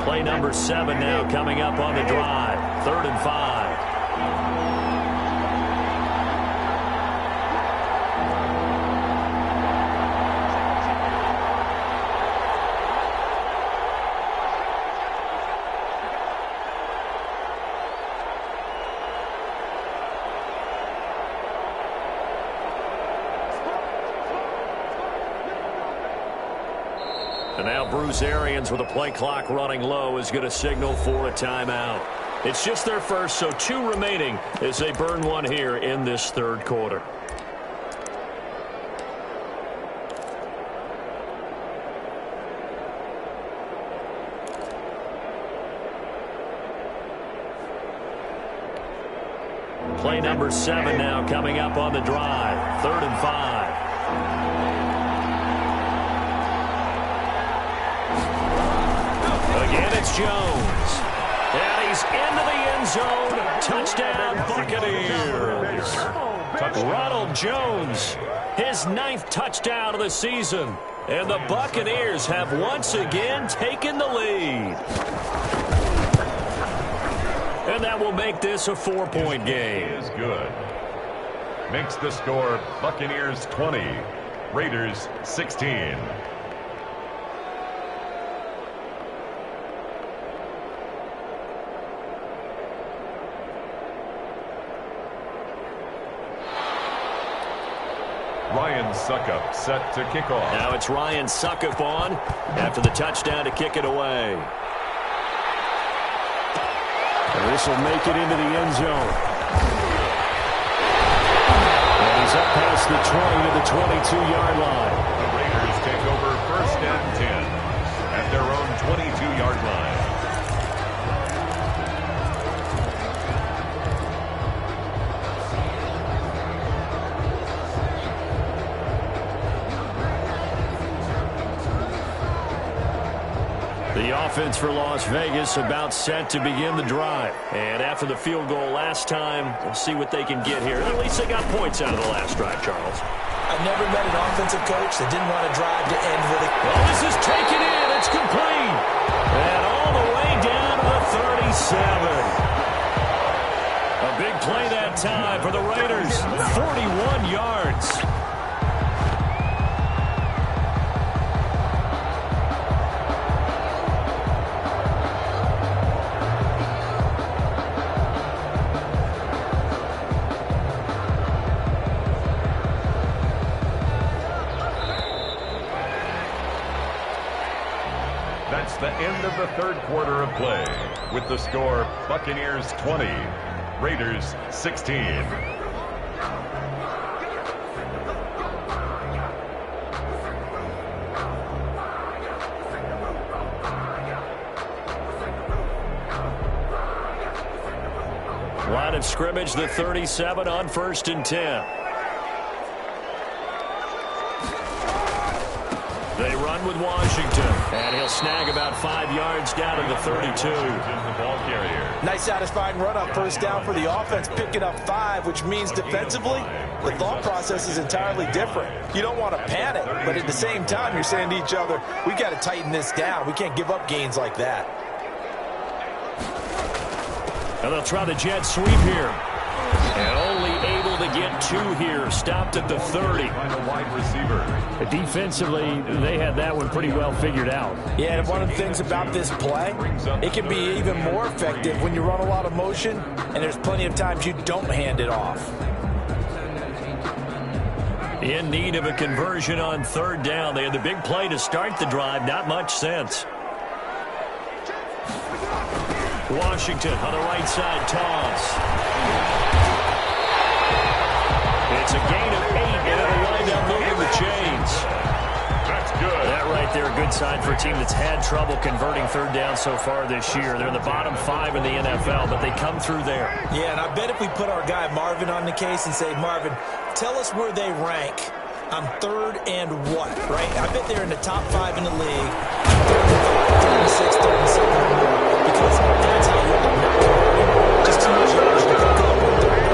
S4: Play number 7 now coming up on the drive. 3rd and 5. And now Bruce Arians with a play clock running low is going to signal for a timeout. It's just their first, so 2 remaining as they burn one here in this 3rd quarter. Play number 7 now coming up on the drive. 3rd and 5. Again, it's Jones. And he's is into the end zone. Touchdown, Buccaneers. Ronald Jones, his 9th touchdown of the season. And the Buccaneers have once again taken the lead. And that will make this a 4-point game.
S5: Is good. Makes the score Buccaneers 20, Raiders 16. Ryan Suckup set to kick off.
S4: Now it's Ryan Suckup on after the touchdown to kick it away. And this will make it into the end zone. And he's up past the 20 to the 22-yard line.
S5: The Raiders take over 1st and 10 at their own 22-yard line.
S4: The offense for Las Vegas about set to begin the drive. And after the field goal last time, we'll see what they can get here. At least they got points out of the last drive, Charles.
S6: I've never met an offensive coach that didn't want to drive to end with it.
S4: Well, this is taken in. It's complete. And all the way down to the 37. A big play that time for the Raiders. 41 yards.
S5: That's the end of the 3rd quarter of play, with the score Buccaneers 20, Raiders 16.
S4: Line of scrimmage, the 37 on 1st and 10. They run with Washington, and he'll snag about 5 yards down to the 32.
S5: The ball carrier.
S6: Nice satisfying run on 1st down for the offense, picking up 5, which means defensively, the thought process is entirely different. You don't want to panic, but at the same time, you're saying to each other, we got to tighten this down. We can't give up gains like that.
S4: And they'll try the jet sweep here. And only able to get 2 here. Stopped at the 30.
S5: By the wide receiver.
S4: Defensively, they had that one pretty well figured out.
S6: Yeah, and one of the things about this play, it can be even more effective when you run a lot of motion, and there's plenty of times you don't hand it off.
S4: In need of a conversion on 3rd down. They had the big play to start the drive. Not much sense. Washington on the right side toss. It's a gain of 8, and it'll wind up moving the chains.
S5: That's good.
S4: That right there, a good sign for a team that's had trouble converting 3rd down so far this year. They're in the bottom 5 in the NFL, but they come through there.
S6: Yeah, and I bet if we put our guy Marvin on the case and say, Marvin, tell us where they rank on 3rd and what, right? I bet they're in the top 5 in the league. 3rd and 5, 3rd and 6, 3rd and 7 or more. Because that's how you end up not converting. Just too much yards to pick up on 3rd down.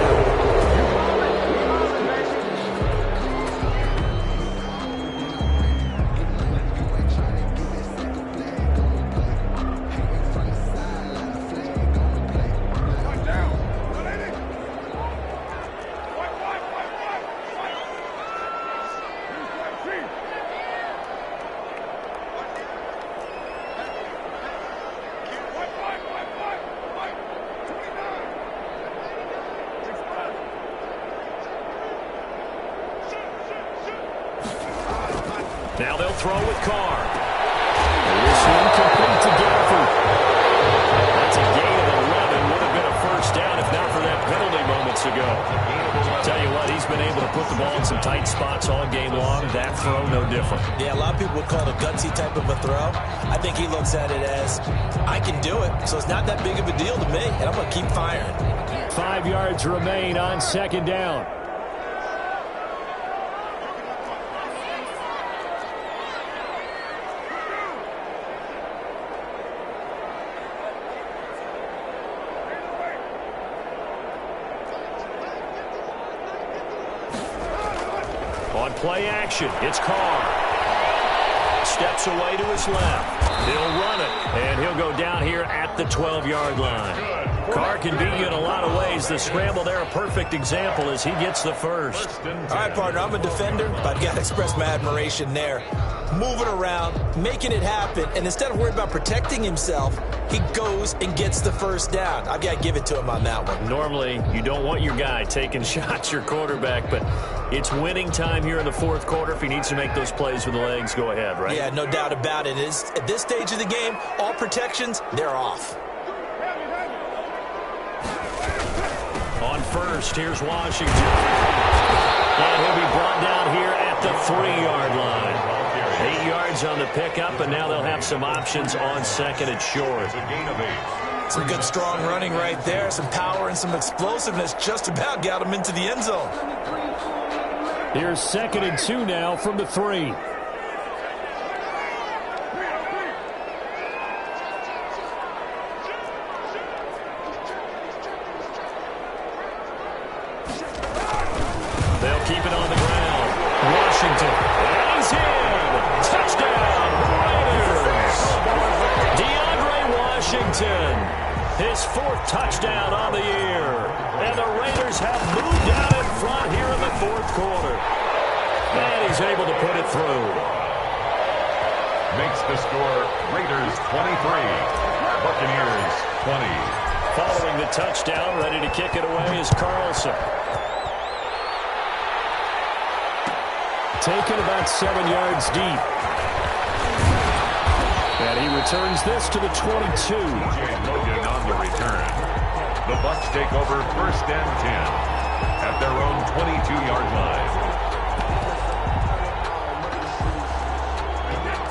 S4: Now they'll throw with Carr. And this one complete to Gafford. That's a gain of 11. Would have been a 1st down if not for that penalty moments ago. Tell you what, he's been able to put the ball in some tight spots all game long. That throw, no different.
S6: Yeah, a lot of people would call it a gutsy type of a throw. I think he looks at it as, I can do it, so it's not that big of a deal to me, and I'm going to keep firing.
S4: 5 yards remain on 2nd down. On play action, it's Carr. Steps away to his left. He'll run it, and he'll go down here at the 12-yard line. Carr can beat you in a lot of ways. The scramble there, a perfect example as he gets the first.
S6: All right, partner, I'm a defender, but I've got to express my admiration there. Moving around, making it happen, and instead of worried about protecting himself, he goes and gets the first down. I've got to give it to him on that one.
S4: Normally, you don't want your guy taking shots, your quarterback, but it's winning time here in the fourth quarter. If he needs to make those plays with the legs, go ahead, right?
S6: Yeah, no doubt about it. At this stage of the game, all protections, they're off.
S4: On first, here's Washington. And he'll be brought down here at the 3-yard line. 8 yards on the pickup, and now they'll have some options on second and short.
S6: Some good strong running right there. Some power and some explosiveness just about got him into the end zone.
S4: Here's 2nd and 2 now from the 3. They'll keep it on the ground. Washington. And he's in. Touchdown, Raiders. DeAndre Washington. His 4th touchdown on the year. And the Raiders have moved out in front here in the fourth quarter. And he's able to put it through.
S5: Makes the score Raiders 23, Buccaneers 20.
S4: Following the touchdown, ready to kick it away is Carlson. Taken about 7 yards deep. And he returns this to the 22.
S5: Logan on the return. The Bucs take over 1st and 10 at their own 22-yard line.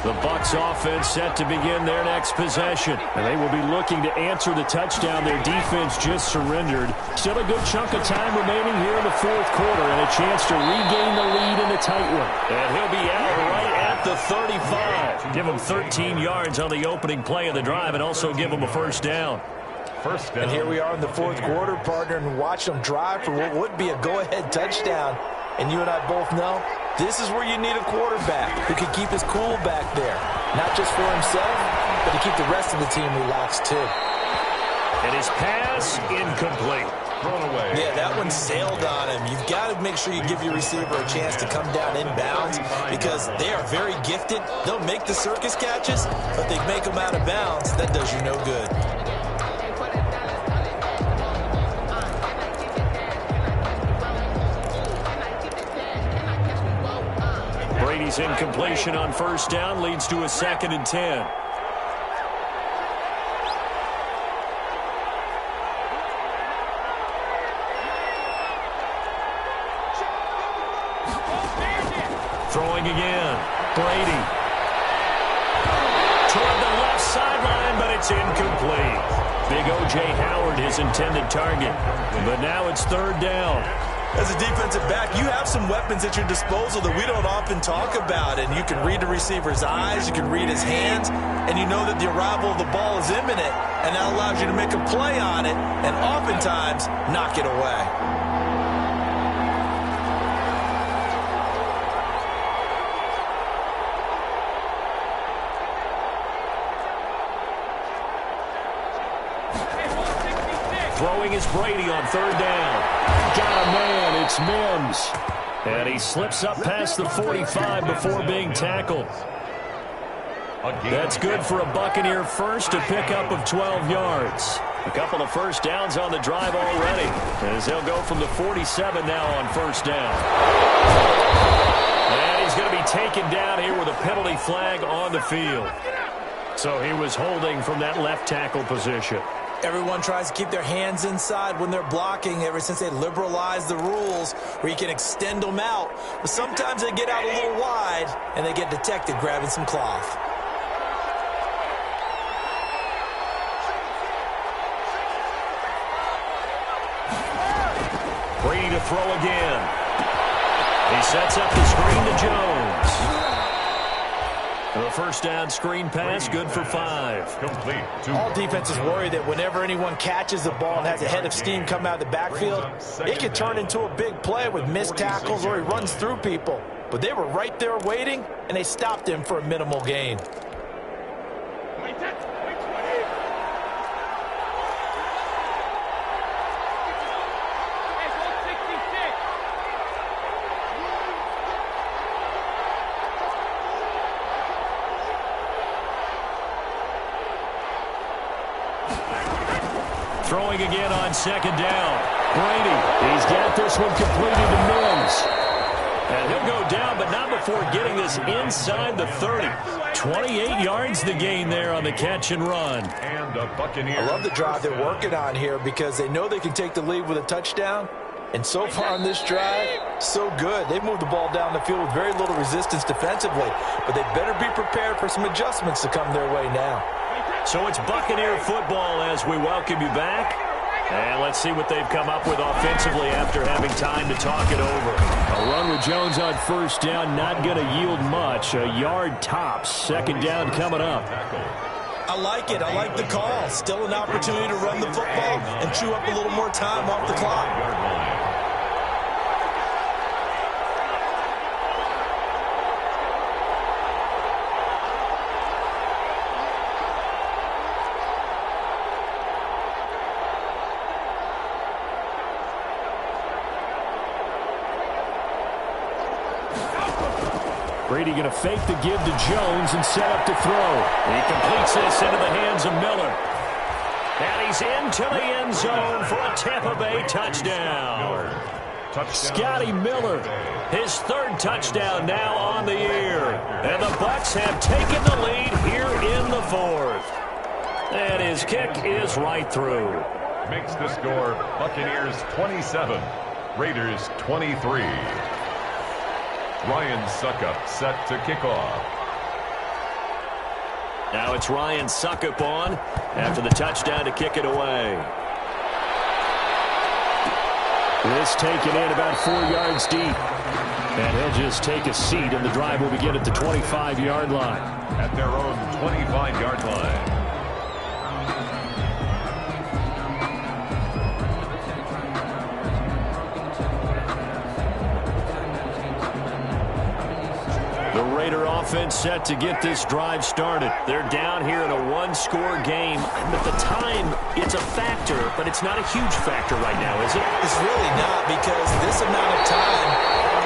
S4: The Bucs offense set to begin their next possession. And they will be looking to answer the touchdown their defense just surrendered. Still a good chunk of time remaining here in the fourth quarter and a chance to regain the lead in a tight one. And he'll be out right at the 35. Give him 13 yards on the opening play of the drive and also give him a first down.
S6: And here we are in the fourth quarter, partner, and watch them drive for what would be a go-ahead touchdown. And you and I both know this is where you need a quarterback who can keep his cool back there. Not just for himself, but to keep the rest of the team relaxed too.
S4: And his pass incomplete.
S5: Thrown away.
S6: Yeah, that one sailed on him. You've got to make sure you give your receiver a chance to come down inbounds because they are very gifted. They'll make the circus catches, but they make them out of bounds. That does you no good.
S4: Brady's incompletion on first down leads to a 2nd and 10. Throwing again. Brady. Toward the left sideline, but it's incomplete. Big O.J. Howard, his intended target. But now it's 3rd down.
S6: As a defensive back, you have some weapons at your disposal that we don't often talk about. And you can read the receiver's eyes, you can read his hands, and you know that the arrival of the ball is imminent. And that allows you to make a play on it and oftentimes knock it away.
S4: Throwing is Brady on 3rd down. Got a man, it's Mims. And he slips up past the 45 before being tackled. That's good for a Buccaneer first, a pickup of 12 yards. A couple of first downs on the drive already, as they'll go from the 47 now on first down. And he's going to be taken down here with a penalty flag on the field. So he was holding from that left tackle position.
S6: Everyone tries to keep their hands inside when they're blocking ever since they liberalized the rules where you can extend them out. But sometimes they get out a little wide and they get detected grabbing some cloth.
S4: Brady to throw again. He sets up the screen to Jones. The first down screen pass, good for 5.
S5: Complete.
S6: All defenses worry that whenever anyone catches the ball and has a head of steam come out of the backfield, it can turn into a big play with missed tackles or he runs through people. but they were right there waiting, and they stopped him for a minimal gain.
S4: Throwing again on second down. Brady, he's got this one completed to Mills. And he'll go down, but not before getting this inside the 30. 28 yards the gain there on the catch and run.
S5: And the Buccaneers.
S6: I love the drive they're working on here because they know they can take the lead with a touchdown. And so far on this drive, so good. They've moved the ball down the field with very little resistance defensively. But they better be prepared for some adjustments to come their way now.
S4: So it's Buccaneer football as we welcome you back. And let's see what they've come up with offensively after having time to talk it over. A run with Jones on first down, not going to yield much. A yard tops. Second down coming up.
S6: I like it. I like the call. Still an opportunity to run the football and chew up a little more time off the clock.
S4: Brady going to fake the give to Jones and set up to throw. He completes this into the hands of Miller. And he's into the end zone for a Tampa Bay touchdown. Scotty Miller, his third touchdown now on the year. And the Bucs have taken the lead here in the fourth. And his kick is right through.
S5: Makes the score Buccaneers 27, Raiders 23. Ryan Suckup set to kick off.
S4: Now it's Ryan Suckup on after the touchdown to kick it away. This taken in about 4 yards deep. And he'll just take a seat, and the drive will begin at the 25-yard line.
S5: At their own 25-yard line.
S4: Raider offense set to get this drive started. They're down here in a one-score game. At the time, it's a factor, but it's not a huge factor right now, is it?
S6: It's really not, because this amount of time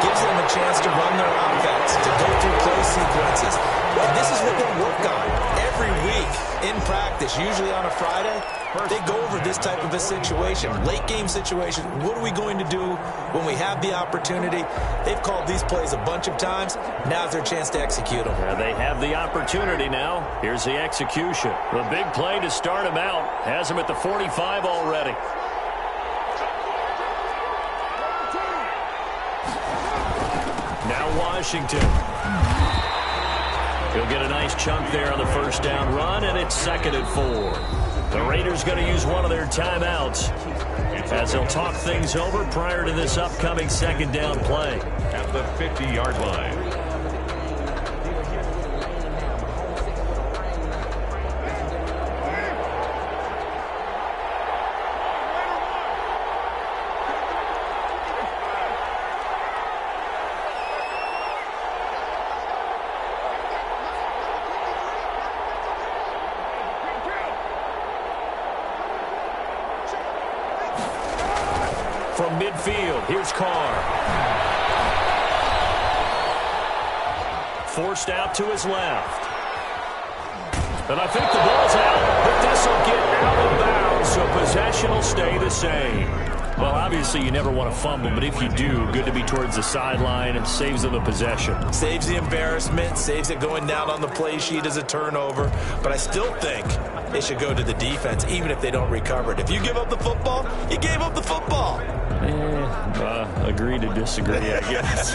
S6: gives them a chance to run their offense, to go through play sequences. And this is what they work on every week in practice, usually on a Friday. They go over this type of a situation, late game situation. What are we going to do when we have the opportunity? They've called these plays a bunch of times. Now's their chance to execute them.
S4: Yeah, they have the opportunity now. Here's the execution. The big play to start him out. Has him at the 45 already. Now Washington. He'll get a nice chunk there on the first down run, and it's 2nd and 4. The Raiders going to use one of their timeouts as they'll talk things over prior to this upcoming second down play.
S5: At the 50-yard line.
S4: From midfield, here's Carr. Forced out to his left. And I think the ball's out, but this will get out of bounds, so possession will stay the same. Well, obviously you never want to fumble, but if you do, good to be towards the sideline. It saves them the possession.
S6: Saves the embarrassment, saves it going down on the play sheet as a turnover. But I still think they should go to the defense, even if they don't recover it. If you give up the football, you gave up the football.
S4: Agree to disagree, I guess.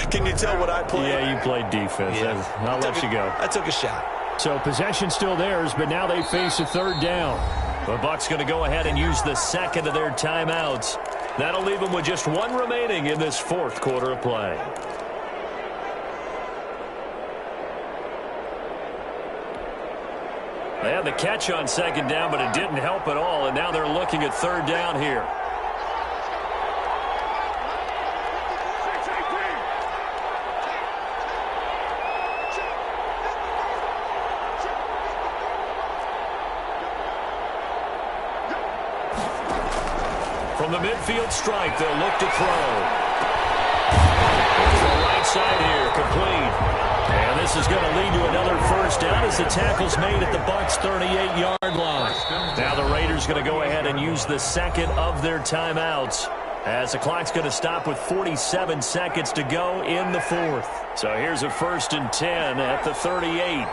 S6: Can you tell what I played?
S4: Yeah, you played defense. Yeah. I'll let you go.
S6: I took a shot.
S4: So possession still theirs, but now they face a third down. The Bucs going to go ahead and use the second of their timeouts. That'll leave them with just one remaining in this fourth quarter of play. They had the catch on second down, but it didn't help at all, and now they're looking at third down here. From the midfield stripe, they'll look to throw. To the right side here, complete. And this is going to lead to another first down as the tackle's made at the Bucs' 38-yard line. Now the Raiders going to go ahead and use the second of their timeouts, as the clock's going to stop with 47 seconds to go in the fourth. So here's a 1st and 10 at the 38.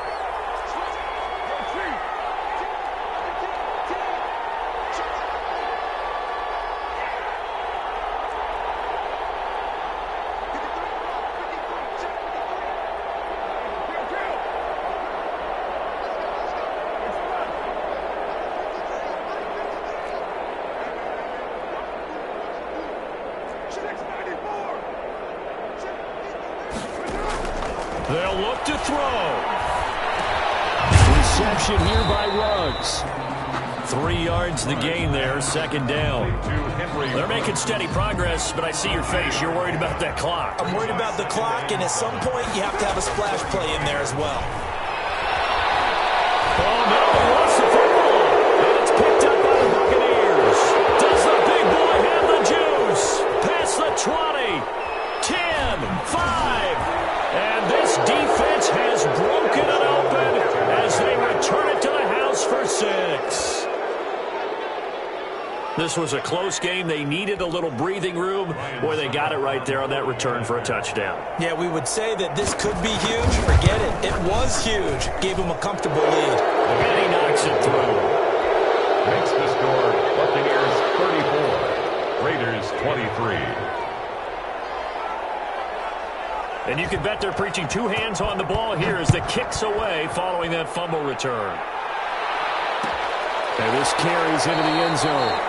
S4: They'll look to throw. Reception here by Ruggs. 3 yards the gain there, 2nd down. They're making steady progress, but I see your face. You're worried about that clock.
S6: I'm worried about the clock, and at some point you have to have a splash play in there as well.
S4: Oh, no, he wants the football. And it's picked up by the Buccaneers. Does the big boy have the juice? Past the 20, 10, 5. And this defense has broken it open as they return it to the house for 6. This was a close game. They needed a little breathing room. Boy, they got it right there on that return for a touchdown.
S6: Yeah, we would say that this could be huge. Forget it. It was huge. Gave him a comfortable lead.
S4: And he knocks it through.
S5: Makes the score Buccaneers 34, Raiders 23.
S4: And you can bet they're preaching 2 hands on the ball here as the kick's away following that fumble return. And this carries into the end zone.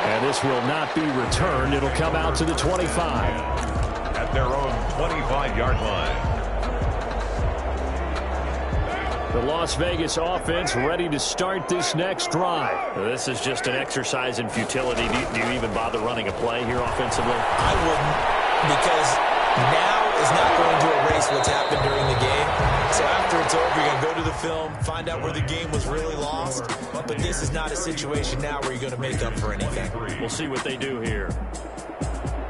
S4: And this will not be returned. It'll come out to the 25.
S5: At their own 25-yard line.
S4: The Las Vegas offense ready to start this next drive. This is just an exercise in futility. Do you even bother running a play here offensively?
S6: I wouldn't, because now is not going to erase what's happened during the game. So after it's over, you're going to go to the film, find out where the game was really lost. But this is not a situation now where you're going to make up for anything.
S4: We'll see what they do here.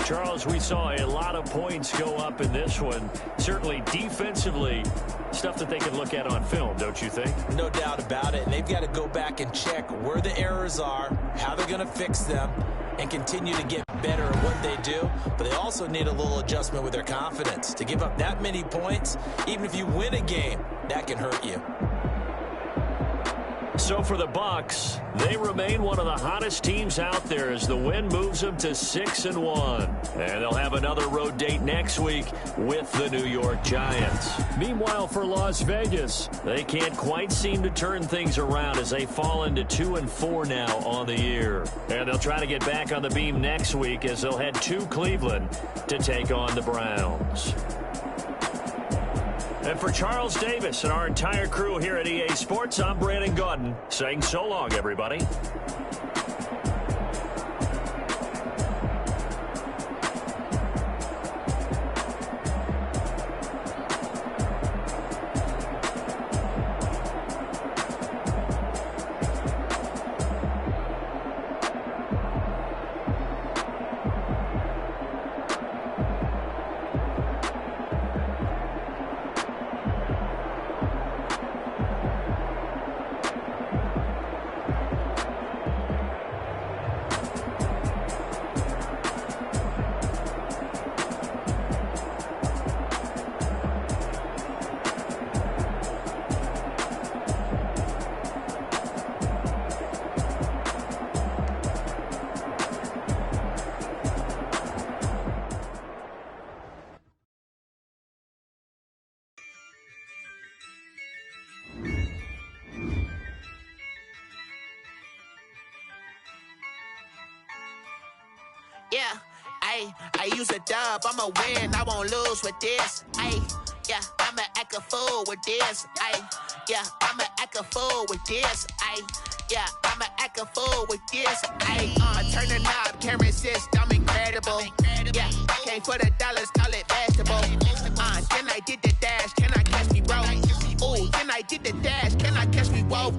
S4: Charles, we saw a lot of points go up in this one. Certainly defensively, stuff that they can look at on film, don't you think?
S6: No doubt about it. And they've got to go back and check where the errors are, how they're going to fix them, and continue to get better at what they do. But they also need a little adjustment with their confidence. To give up that many points, even if you win a game, that can hurt you.
S4: So for the Bucs, they remain one of the hottest teams out there as the win moves them to 6-1. And they'll have another road date next week with the New York Giants. Meanwhile, for Las Vegas, they can't quite seem to turn things around as they fall into 2-4 now on the year. And they'll try to get back on the beam next week as they'll head to Cleveland to take on the Browns. And for Charles Davis and our entire crew here at EA Sports, I'm Brandon Gaudin saying so long, everybody.
S1: Yeah, I use a dub, I'ma win, I won't lose with this. Yeah, I'ma act a fool with this. Yeah, I'ma act a fool with this. Yeah, I'ma act a fool with this. I turn the knob, camera assist, I'm incredible. Yeah, came for the dollars, call it vegetable. Then I did the dash, can I catch me, bro? Ooh, then I did the dash, can I catch me, whoa?